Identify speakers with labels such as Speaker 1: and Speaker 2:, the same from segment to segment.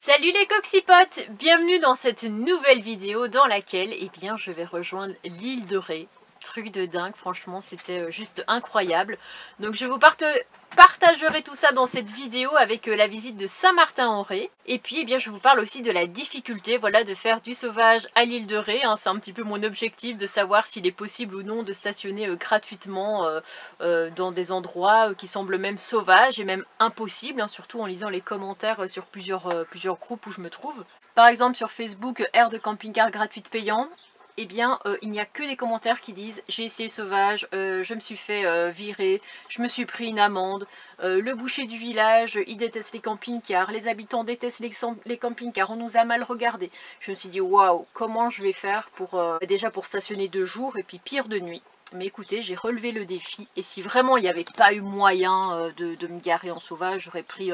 Speaker 1: Salut les coccypotes, bienvenue dans cette nouvelle vidéo dans laquelle je vais rejoindre l'île de Ré. Truc de dingue, franchement c'était juste incroyable. Donc je vous partagerai tout ça dans cette vidéo avec la visite de Saint-Martin-en-Ré. Et puis je vous parle aussi de la difficulté de faire du sauvage à l'île de Ré. C'est un petit peu mon objectif de savoir s'il est possible ou non de stationner gratuitement dans des endroits qui semblent même sauvages et même impossibles, surtout en lisant les commentaires sur plusieurs groupes où je me trouve. Par exemple sur Facebook, aire de camping-car gratuite payant. Il n'y a que des commentaires qui disent j'ai essayé le sauvage, je me suis fait virer, je me suis pris une amende, le boucher du village, il déteste les camping-cars, les habitants détestent les camping-cars, on nous a mal regardé. Je me suis dit waouh, comment je vais faire pour déjà pour stationner de jour et puis pire de nuit. Mais écoutez, j'ai relevé le défi et si vraiment il n'y avait pas eu moyen de me garer en sauvage, j'aurais pris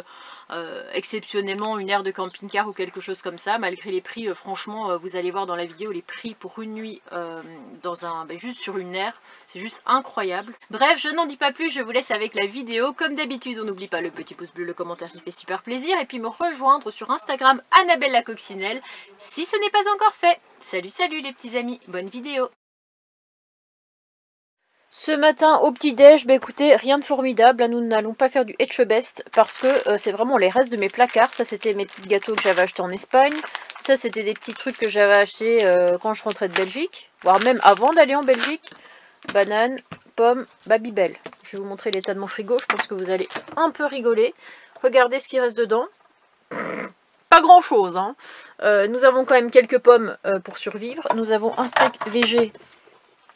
Speaker 1: exceptionnellement une aire de camping-car ou quelque chose comme ça. Malgré les prix, franchement, vous allez voir dans la vidéo les prix pour une nuit juste sur une aire. C'est juste incroyable. Bref, je n'en dis pas plus, je vous laisse avec la vidéo. Comme d'habitude, on n'oublie pas le petit pouce bleu, le commentaire qui fait super plaisir. Et puis me rejoindre sur Instagram, Annabelle la Coccinelle, si ce n'est pas encore fait. Salut, salut les petits amis, bonne vidéo. Ce matin au petit-déj, écoutez, rien de formidable, nous n'allons pas faire du Etchebest parce que c'est vraiment les restes de mes placards. Ça c'était mes petits gâteaux que j'avais achetés en Espagne, ça c'était des petits trucs que j'avais achetés quand je rentrais de Belgique, voire même avant d'aller en Belgique. Bananes, pommes, Babybel. Je vais vous montrer l'état de mon frigo, je pense que vous allez un peu rigoler. Regardez ce qui reste dedans. Pas grand chose, hein. Nous avons quand même quelques pommes pour survivre, nous avons un steak végé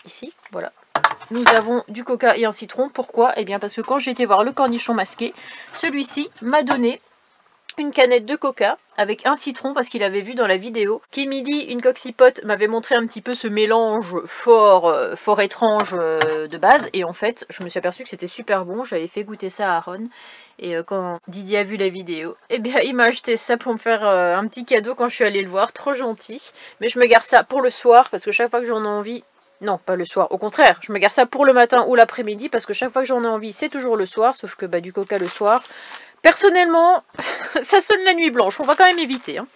Speaker 1: ici, voilà. Nous avons du coca et un citron. Pourquoi? Eh bien parce que quand j'ai été voir le cornichon masqué, celui-ci m'a donné une canette de coca avec un citron parce qu'il avait vu dans la vidéo qu'Emilie, une coccypote, m'avait montré un petit peu ce mélange fort étrange de base. Et en fait, je me suis aperçue que c'était super bon. J'avais fait goûter ça à Aaron. Et quand Didier a vu la vidéo, eh bien il m'a acheté ça pour me faire un petit cadeau quand je suis allée le voir. Trop gentil. Mais je me garde ça pour le soir parce que chaque fois que j'en ai envie... Non, pas le soir. Au contraire, je me garde ça pour le matin ou l'après-midi parce que chaque fois que j'en ai envie, c'est toujours le soir. Sauf que du coca le soir, personnellement, ça sonne la nuit blanche. On va quand même éviter. Hein.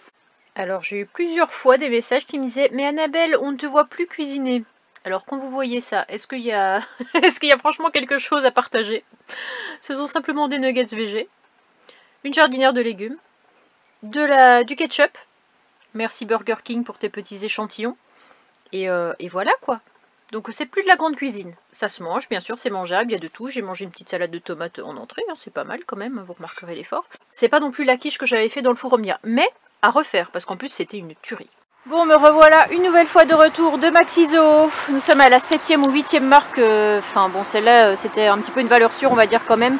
Speaker 1: Alors, j'ai eu plusieurs fois des messages qui me disaient « Mais Annabelle, on ne te voit plus cuisiner. » Alors, quand vous voyez ça, est-ce qu'il y a... est-ce qu'il y a franchement quelque chose à partager? Ce sont simplement des nuggets végés, une jardinière de légumes, du ketchup. Merci Burger King pour tes petits échantillons. Et voilà quoi. Donc c'est plus de la grande cuisine. Ça se mange, bien sûr, c'est mangeable, il y a de tout. J'ai mangé une petite salade de tomates en entrée, c'est pas mal quand même, vous remarquerez l'effort. C'est pas non plus la quiche que j'avais fait dans le four omnia, mais à refaire, parce qu'en plus c'était une tuerie. Bon, me revoilà une nouvelle fois de retour de Maxiso. Nous sommes à la 7e ou 8e marque, enfin bon, celle-là c'était un petit peu une valeur sûre, on va dire quand même,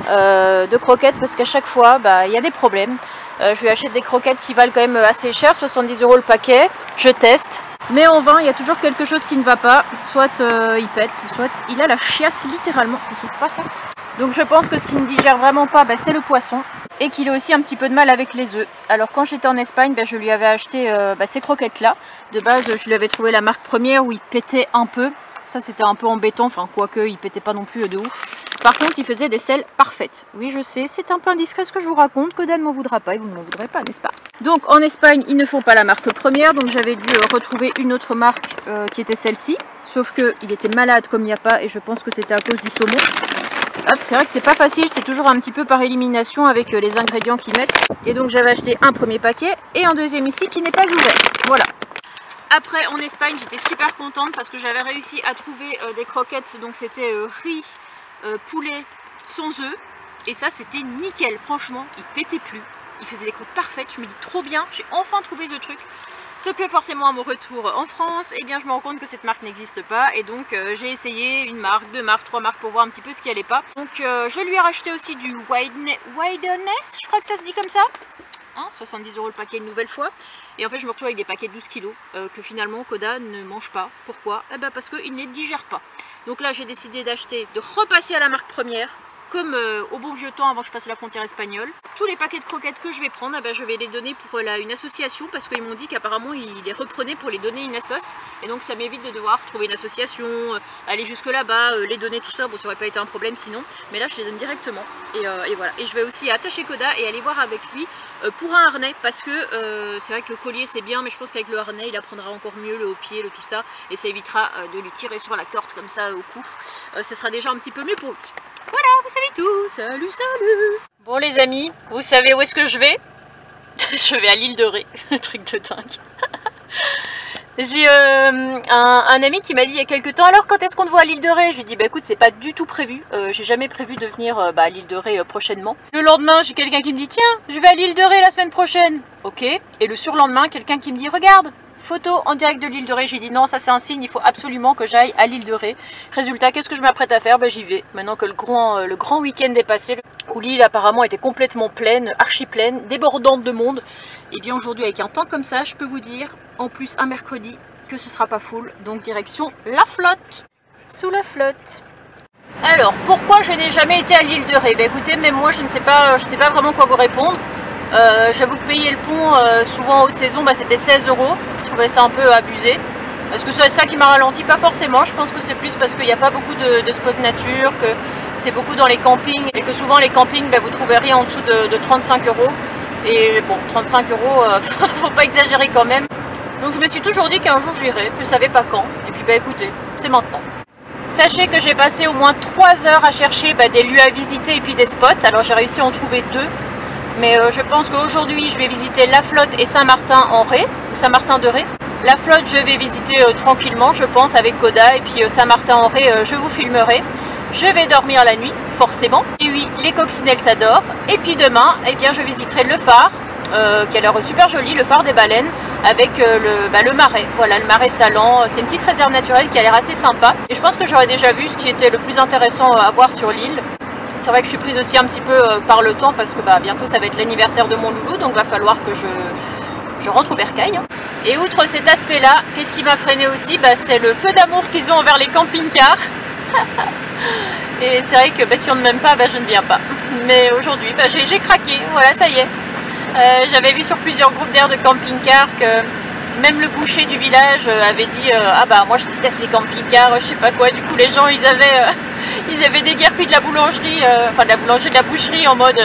Speaker 1: de croquettes, parce qu'à chaque fois, il y a des problèmes. Je lui achète des croquettes qui valent quand même assez cher, 70 € le paquet, je teste. Mais en vain, il y a toujours quelque chose qui ne va pas. Soit il pète, soit il a la chiasse littéralement. Ça souffle pas ça. Donc je pense que ce qui ne digère vraiment pas, c'est le poisson. Et qu'il a aussi un petit peu de mal avec les œufs. Alors quand j'étais en Espagne, je lui avais acheté ces croquettes là. De base, je lui avais trouvé la marque première où il pétait un peu. Ça c'était un peu embêtant, enfin quoique il pétait pas non plus de ouf. Par contre il faisait des selles parfaites. Oui je sais, c'est un peu indiscret ce que je vous raconte, Koda ne m'en voudra pas et vous ne m'en voudrez pas, n'est-ce pas? Donc en Espagne ils ne font pas la marque première, donc j'avais dû retrouver une autre marque qui était celle-ci. Sauf qu'il était malade comme il n'y a pas et je pense que c'était à cause du saumon. Hop, c'est vrai que c'est pas facile, c'est toujours un petit peu par élimination avec les ingrédients qu'ils mettent. Et donc j'avais acheté un premier paquet et un deuxième ici qui n'est pas ouvert. Voilà. Après en Espagne j'étais super contente parce que j'avais réussi à trouver des croquettes, donc c'était riz, poulet sans œufs, et ça c'était nickel, franchement il pétait plus, il faisait des crottes parfaites, je me dis trop bien, j'ai enfin trouvé ce truc. Ce que forcément à mon retour en France, je me rends compte que cette marque n'existe pas, et donc j'ai essayé une marque, deux marques, trois marques pour voir un petit peu ce qui allait pas. Donc je lui ai racheté aussi du Wideness, je crois que ça se dit comme ça. 70 € le paquet une nouvelle fois. Et en fait je me retrouve avec des paquets de 12 kg que finalement Koda ne mange pas. Pourquoi? Parce qu'il ne les digère pas. Donc là j'ai décidé de repasser à la marque première. comme au bon vieux temps avant que je passe la frontière espagnole. Tous les paquets de croquettes que je vais prendre, je vais les donner pour une association parce qu'ils m'ont dit qu'apparemment ils les reprenaient pour les donner à une assoce. Et donc ça m'évite de devoir trouver une association, aller jusque là-bas, les donner tout ça. Bon, ça aurait pas été un problème sinon, mais là je les donne directement. Et voilà. Et je vais aussi attacher Koda et aller voir avec lui pour un harnais parce que c'est vrai que le collier c'est bien, mais je pense qu'avec le harnais il apprendra encore mieux le haut-pied, le tout ça, et ça évitera de lui tirer sur la corde comme ça au cou. Ce sera déjà un petit peu mieux pour lui. Voilà, vous savez tout. Salut, salut. Bon les amis, vous savez où est-ce que je vais? Je vais à l'île de Ré, un truc de dingue. J'ai un ami qui m'a dit il y a quelques temps, alors quand est-ce qu'on te voit à l'île de Ré? Je lui ai dit bah écoute, c'est pas du tout prévu, j'ai jamais prévu de venir à l'île de Ré prochainement. Le lendemain, j'ai quelqu'un qui me dit tiens, je vais à l'île de Ré la semaine prochaine. Ok, et le surlendemain, quelqu'un qui me dit regarde, photo en direct de l'île de Ré. J'ai dit non, ça c'est un signe, il faut absolument que j'aille à l'île de Ré. Résultat, qu'est-ce que je m'apprête à faire? J'y vais. Maintenant que le grand week-end est passé, où l'île apparemment était complètement pleine, archi pleine, débordante de monde. Et bien aujourd'hui, avec un temps comme ça, je peux vous dire, en plus un mercredi, que ce sera pas full. Donc direction la flotte. Sous la flotte. Alors, pourquoi je n'ai jamais été à l'île de Ré? Écoutez, même moi je ne sais pas vraiment quoi vous répondre. J'avoue que payer le pont souvent en haute saison c'était 16 €. Je trouvais ça un peu abusé. Est-ce que c'est ça qui m'a ralenti? Pas forcément, je pense que c'est plus parce qu'il n'y a pas beaucoup de spots nature, que c'est beaucoup dans les campings et que souvent les campings vous trouvez rien en dessous de 35 €. Et bon, 35 €, faut pas exagérer quand même. Donc je me suis toujours dit qu'un jour j'irai, je savais pas quand. Et puis écoutez, c'est maintenant. Sachez que j'ai passé au moins 3 heures à chercher des lieux à visiter et puis des spots. Alors j'ai réussi à en trouver 2. Mais je pense qu'aujourd'hui, je vais visiter La Flotte et Saint-Martin-en-Ré, ou Saint-Martin-de-Ré. La Flotte, je vais visiter tranquillement, je pense, avec Koda. Et puis Saint-Martin-en-Ré, je vous filmerai. Je vais dormir la nuit, forcément. Et oui, les coccinelles, ça dort. Et puis demain, je visiterai le phare, qui a l'air super joli, le phare des baleines, avec le marais. Voilà, le marais Salan. C'est une petite réserve naturelle qui a l'air assez sympa. Et je pense que j'aurais déjà vu ce qui était le plus intéressant à voir sur l'île. C'est vrai que je suis prise aussi un petit peu par le temps parce que bientôt ça va être l'anniversaire de mon loulou, donc va falloir que je rentre au bercail. Et outre cet aspect-là, qu'est-ce qui m'a freiné aussi? C'est le peu d'amour qu'ils ont envers les camping-cars. Et c'est vrai que si on ne m'aime pas, je ne viens pas. Mais aujourd'hui, j'ai craqué, voilà, ça y est. J'avais vu sur plusieurs groupes d'air de camping-cars que même le boucher du village avait dit moi je déteste les camping-cars, je sais pas quoi. Du coup les gens ils avaient déguerpi de la boulangerie, de la boucherie en mode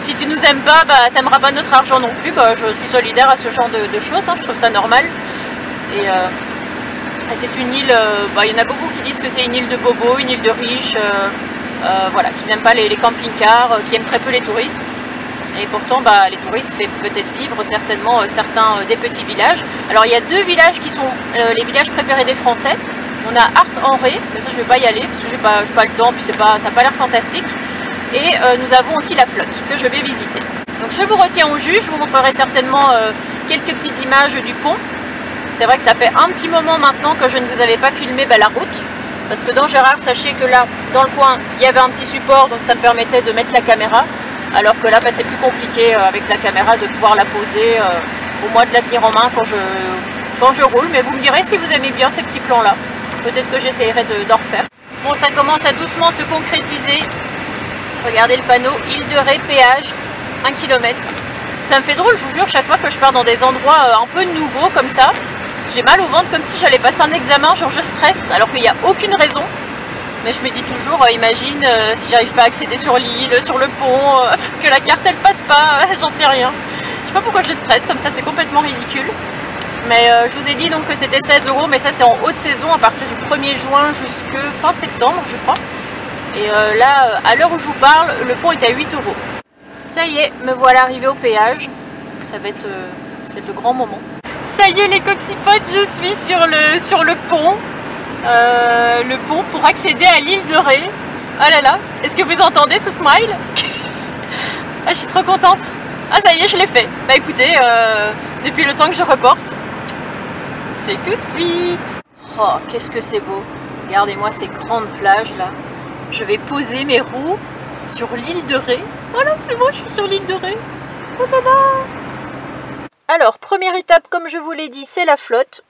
Speaker 1: si tu nous aimes pas, t'aimeras pas notre argent non plus. Je suis solidaire à ce genre de choses, je trouve ça normal. Et c'est une île, il y en a beaucoup qui disent que c'est une île de bobos, une île de riches, qui n'aiment pas les camping-cars, qui aiment très peu les touristes. Et pourtant, les touristes font peut-être vivre certainement certains des petits villages. Alors, il y a 2 villages qui sont les villages préférés des Français. On a Ars-en-Ré, mais ça, je ne vais pas y aller parce que j'ai pas le temps, puis ça n'a pas l'air fantastique. Et nous avons aussi la flotte que je vais visiter. Donc, je vous retiens au jus. Je vous montrerai certainement quelques petites images du pont. C'est vrai que ça fait un petit moment maintenant que je ne vous avais pas filmé la route. Parce que dans Gérard, sachez que là, dans le coin, il y avait un petit support, donc ça me permettait de mettre la caméra. Alors que là, c'est plus compliqué avec la caméra de pouvoir la poser, au moins de la tenir en main quand je roule. Mais vous me direz si vous aimez bien ces petits plans-là. Peut-être que j'essayerai d'en refaire. Bon, ça commence à doucement se concrétiser. Regardez le panneau, île de Ré, péage, 1 km. Ça me fait drôle, je vous jure, chaque fois que je pars dans des endroits un peu nouveaux comme ça, j'ai mal au ventre comme si j'allais passer un examen, genre je stresse, alors qu'il n'y a aucune raison. Mais je me dis toujours, imagine si j'arrive pas à accéder sur l'île, sur le pont, que la carte elle passe pas, j'en sais rien. Je sais pas pourquoi je stresse, comme ça c'est complètement ridicule. Mais je vous ai dit donc que c'était 16 €, mais ça c'est en haute saison à partir du 1er juin jusqu'à fin septembre je crois. Et là, à l'heure où je vous parle, le pont est à 8 €. Ça y est, me voilà arrivé au péage. Ça va être c'est le grand moment. Ça y est les coxipotes, je suis sur le pont. Le pont pour accéder à l'île de Ré. Oh là là, est-ce que vous entendez ce smile? Ah, je suis trop contente. Ah ça y est, je l'ai fait. Écoutez, depuis le temps que je reporte, c'est tout de suite. Oh, qu'est-ce que c'est beau. Regardez-moi ces grandes plages là. Je vais poser mes roues sur l'île de Ré. Oh là, c'est bon, je suis sur l'île de Ré. Oh là là. Alors, première étape, comme je vous l'ai dit, c'est la flotte.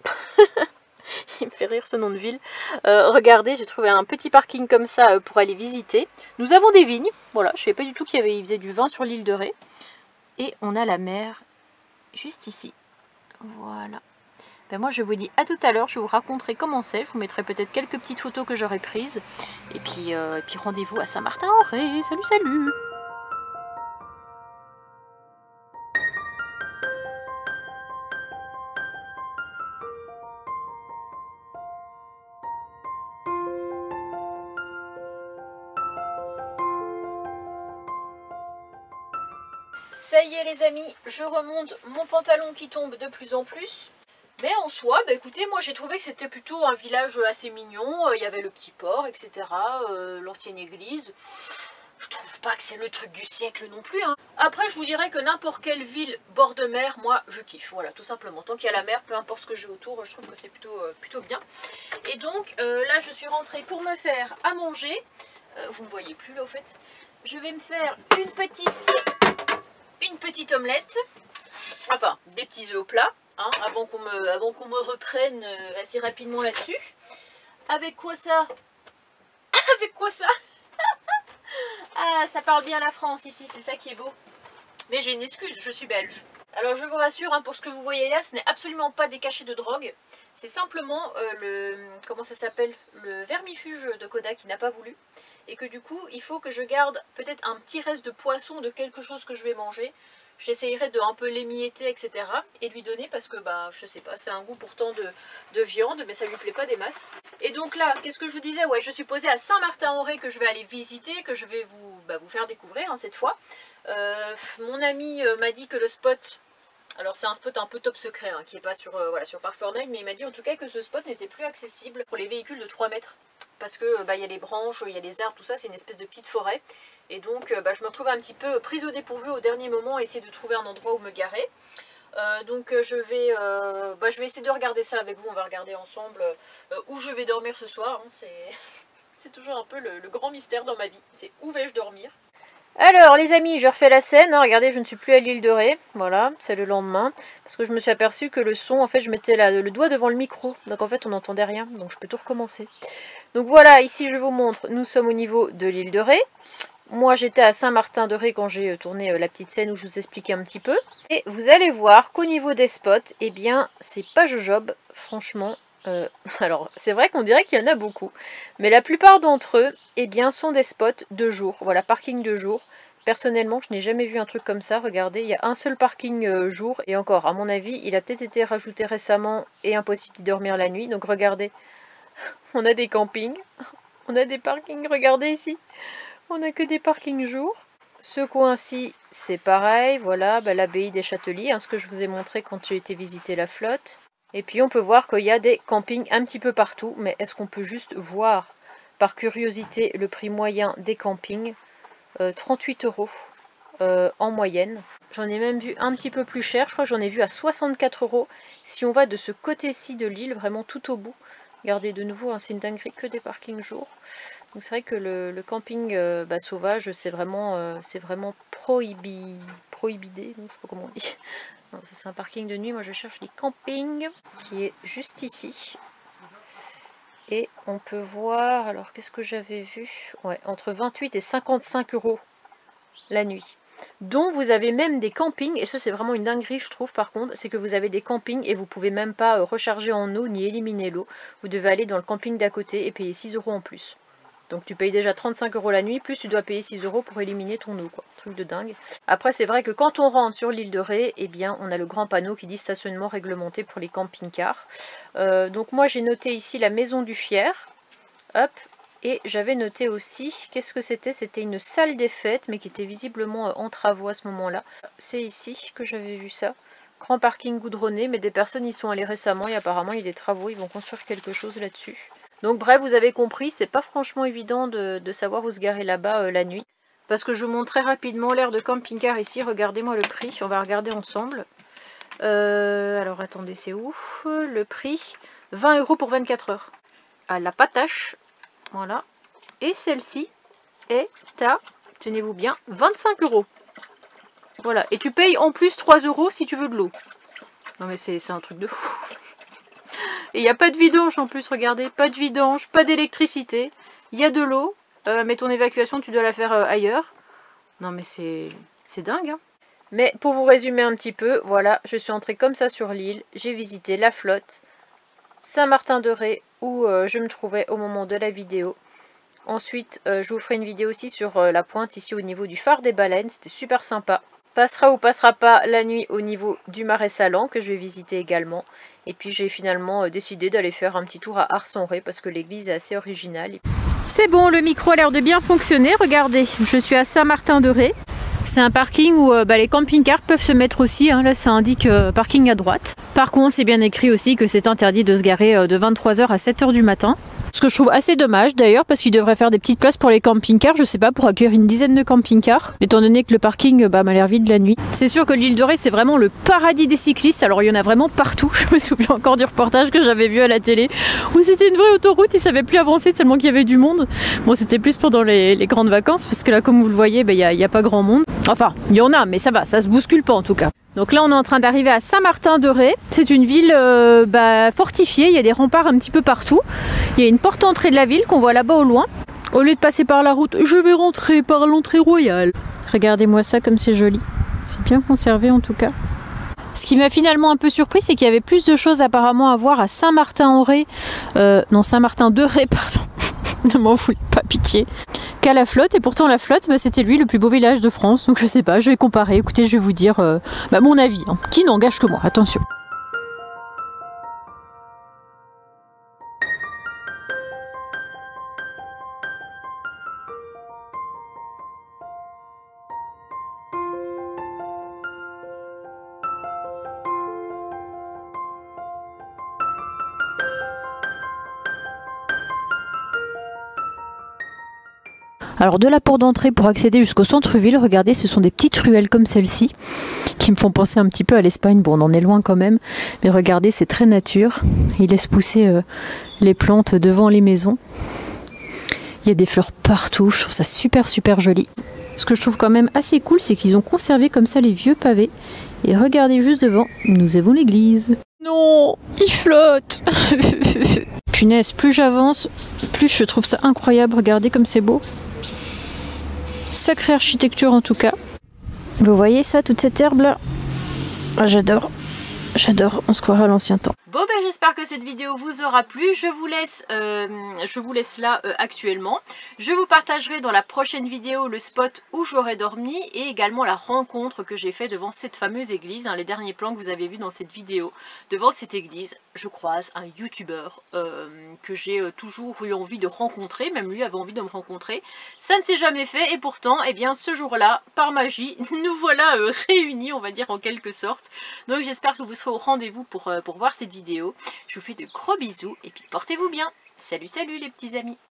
Speaker 1: Il me fait rire ce nom de ville. Regardez, j'ai trouvé un petit parking comme ça pour aller visiter. Nous avons des vignes. Voilà, je ne savais pas du tout qu'il faisait du vin sur l'île de Ré. Et on a la mer juste ici. Voilà. Ben moi je vous dis à tout à l'heure, je vous raconterai comment c'est. Je vous mettrai peut-être quelques petites photos que j'aurai prises. Et puis rendez-vous à Saint-Martin-en-Ré. Salut, salut! Ça y est les amis, je remonte mon pantalon qui tombe de plus en plus. Mais en soi, bah écoutez, moi j'ai trouvé que c'était plutôt un village assez mignon. Il y avait le petit port, etc. L'ancienne église. Je trouve pas que c'est le truc du siècle non plus. Hein. Après, je vous dirais que n'importe quelle ville bord de mer, moi je kiffe. Voilà, tout simplement. Tant qu'il y a la mer, peu importe ce que j'ai autour, je trouve que c'est plutôt bien. Et donc là, je suis rentrée pour me faire à manger. Vous ne me voyez plus là au fait. Je vais me faire une petite omelette. Enfin, des petits œufs au plat. Hein, avant qu'on me reprenne assez rapidement là-dessus. Avec quoi ça? Avec quoi ça? Ah, ça parle bien la France ici, c'est ça qui est beau. Mais j'ai une excuse, je suis belge. Alors je vous rassure, hein, pour ce que vous voyez là, ce n'est absolument pas des cachets de drogue. C'est simplement comment ça s'appelle, le vermifuge de Koda qui n'a pas voulu. Et que du coup, il faut que je garde peut-être un petit reste de poisson, de quelque chose que je vais manger. J'essayerai de un peu l'émietter, etc. et lui donner parce que, bah, je sais pas, c'est un goût pourtant de viande, mais ça lui plaît pas des masses. Et donc là, qu'est-ce que je vous disais? Ouais, je suis posée à Saint-Martin-en-Ré que je vais aller visiter, que je vais vous faire découvrir hein, cette fois. Mon ami m'a dit que le spot, alors c'est un spot un peu top secret, hein, qui n'est pas sur, voilà, sur Park4Night, mais il m'a dit en tout cas que ce spot n'était plus accessible pour les véhicules de 3 mètres. Parce que bah, y a les branches, il y a les arbres, tout ça, c'est une espèce de petite forêt. Et donc bah, je me retrouvais un petit peu prise au dépourvu au dernier moment, essayer de trouver un endroit où me garer. Donc je vais essayer de regarder ça avec vous, on va regarder ensemble où je vais dormir ce soir. Hein, c'est toujours un peu le grand mystère dans ma vie, c'est où vais-je dormir. Alors les amis, je refais la scène, hein. Regardez, je ne suis plus à l'île de Ré, voilà, c'est le lendemain, parce que je me suis aperçue que le son, en fait je mettais le doigt devant le micro, donc en fait on n'entendait rien, donc je peux tout recommencer. Donc voilà, ici je vous montre, nous sommes au niveau de l'île de Ré. Moi j'étais à Saint-Martin-de-Ré quand j'ai tourné la petite scène où je vous expliquais un petit peu. Et vous allez voir qu'au niveau des spots, eh bien c'est pas jojob, franchement. Alors c'est vrai qu'on dirait qu'il y en a beaucoup. Mais la plupart d'entre eux, eh bien sont des spots de jour. Voilà, parking de jour. Personnellement, je n'ai jamais vu un truc comme ça. Regardez, il y a un seul parking jour. Et encore, à mon avis, il a peut-être été rajouté récemment et impossible d'y dormir la nuit. Donc regardez, on a des campings. On a des parkings, regardez ici. On n'a que des parkings jour. Ce coin-ci, c'est pareil. Voilà, bah, l'abbaye des Châteliers, hein, ce que je vous ai montré quand j'ai été visiter la flotte. Et puis on peut voir qu'il y a des campings un petit peu partout. Mais est-ce qu'on peut juste voir, par curiosité, le prix moyen des campings? 38 € en moyenne. J'en ai même vu un petit peu plus cher. Je crois que j'en ai vu à 64 € si on va de ce côté-ci de l'île, vraiment tout au bout. Regardez de nouveau, hein, c'est une dinguerie, que des parkings jour. Donc c'est vrai que le camping sauvage, c'est vraiment prohibidé. Donc, je sais pas comment on dit. Non, ça c'est un parking de nuit. Moi je cherche les campings qui est juste ici. Et on peut voir, alors qu'est-ce que j'avais vu? Ouais, entre 28 et 55 € la nuit. Dont vous avez même des campings, et ça c'est vraiment une dinguerie je trouve par contre, c'est que vous avez des campings et vous pouvez même pas recharger en eau ni éliminer l'eau. Vous devez aller dans le camping d'à côté et payer 6 € en plus. Donc tu payes déjà 35 € la nuit, plus tu dois payer 6 € pour éliminer ton eau, quoi. Truc de dingue. Après c'est vrai que quand on rentre sur l'île de Ré, eh bien on a le grand panneau qui dit stationnement réglementé pour les camping-cars. Donc moi j'ai noté ici la maison du Fier. Hop. Et j'avais noté aussi, qu'est-ce que c'était? C'était une salle des fêtes, mais qui était visiblement en travaux à ce moment-là. C'est ici que j'avais vu ça. Grand parking goudronné, mais des personnes y sont allées récemment et apparemment il y a des travaux, ils vont construire quelque chose là-dessus. Donc bref, vous avez compris, c'est pas franchement évident de savoir où se garer là-bas la nuit. Parce que je vous montre très rapidement l'aire de camping-car ici, regardez-moi le prix, on va regarder ensemble. Alors attendez, c'est où? Le prix, 20 € pour 24 heures. À la patache. Voilà. Et celle-ci est à, tenez-vous bien, 25 €. Voilà. Et tu payes en plus 3 € si tu veux de l'eau. Non mais c'est un truc de fou. Et il n'y a pas de vidange en plus, regardez. Pas de vidange, pas d'électricité. Il y a de l'eau. Mais ton évacuation, tu dois la faire ailleurs. Non mais c'est dingue, hein. Mais pour vous résumer un petit peu, voilà, je suis entrée comme ça sur l'île. J'ai visité la flotte, Saint-Martin-de-Ré, où je me trouvais au moment de la vidéo. Ensuite, je vous ferai une vidéo aussi sur la pointe ici au niveau du phare des baleines. C'était super sympa. Passera ou passera pas la nuit au niveau du Marais Salan, que je vais visiter également. Et puis j'ai finalement décidé d'aller faire un petit tour à Arcenré, parce que l'église est assez originale. C'est bon, le micro a l'air de bien fonctionner. Regardez, je suis à Saint-Martin-de-Ré. C'est un parking où les camping-cars peuvent se mettre aussi. Hein. Là, ça indique parking à droite. Par contre, c'est bien écrit aussi que c'est interdit de se garer de 23 h à 7 h du matin. Ce que je trouve assez dommage d'ailleurs, parce qu'ils devraient faire des petites places pour les camping-cars, je sais pas, pour accueillir une dizaine de camping-cars, étant donné que le parking m'a l'air vide la nuit. C'est sûr que l'île de Ré, c'est vraiment le paradis des cyclistes, alors il y en a vraiment partout. Je me souviens encore du reportage que j'avais vu à la télé, où c'était une vraie autoroute, ils savaient plus avancer tellement qu'il y avait du monde. Bon, c'était plus pendant les grandes vacances, parce que là, comme vous le voyez, il y a pas grand monde. Enfin, il y en a, mais ça va, ça se bouscule pas en tout cas. Donc là on est en train d'arriver à Saint-Martin-de-Ré. C'est une ville fortifiée, il y a des remparts un petit peu partout. Il y a une porte entrée de la ville qu'on voit là-bas au loin. Au lieu de passer par la route, je vais rentrer par l'entrée royale. Regardez-moi ça comme c'est joli. C'est bien conservé en tout cas. Ce qui m'a finalement un peu surpris, c'est qu'il y avait plus de choses apparemment à voir à Saint-Martin-en-Ré. Non, Saint-Martin-de-Ré, pardon. Ne m'en voulez pas, pitié. Qu'à la flotte, et pourtant la flotte, c'était lui le plus beau village de France, donc je sais pas, je vais comparer, écoutez, je vais vous dire mon avis, hein, qui n'engage que moi, attention. Alors de la porte d'entrée pour accéder jusqu'au centre-ville, regardez, ce sont des petites ruelles comme celle-ci qui me font penser un petit peu à l'Espagne. Bon, on en est loin quand même, mais regardez, c'est très nature. Ils laissent pousser les plantes devant les maisons. Il y a des fleurs partout, je trouve ça super joli. Ce que je trouve quand même assez cool, c'est qu'ils ont conservé comme ça les vieux pavés. Et regardez juste devant, nous avons l'église. Non, il flotte. Punaise, plus j'avance, plus je trouve ça incroyable. Regardez comme c'est beau. Sacrée architecture en tout cas. Vous voyez ça, toute cette herbe là? Ah, j'adore. J'adore, on se croirait à l'ancien temps. Bon ben j'espère que cette vidéo vous aura plu. Je vous laisse là actuellement. Je vous partagerai dans la prochaine vidéo le spot où j'aurai dormi et également la rencontre que j'ai fait devant cette fameuse église. Hein, les derniers plans que vous avez vus dans cette vidéo. Devant cette église, je croise un youtubeur que j'ai toujours eu envie de rencontrer. Même lui avait envie de me rencontrer. Ça ne s'est jamais fait et pourtant, eh bien ce jour-là, par magie, nous voilà réunis, on va dire en quelque sorte. Donc j'espère que vous serez au rendez-vous pour voir cette vidéo. Je vous fais de gros bisous et puis portez-vous bien. Salut les petits amis.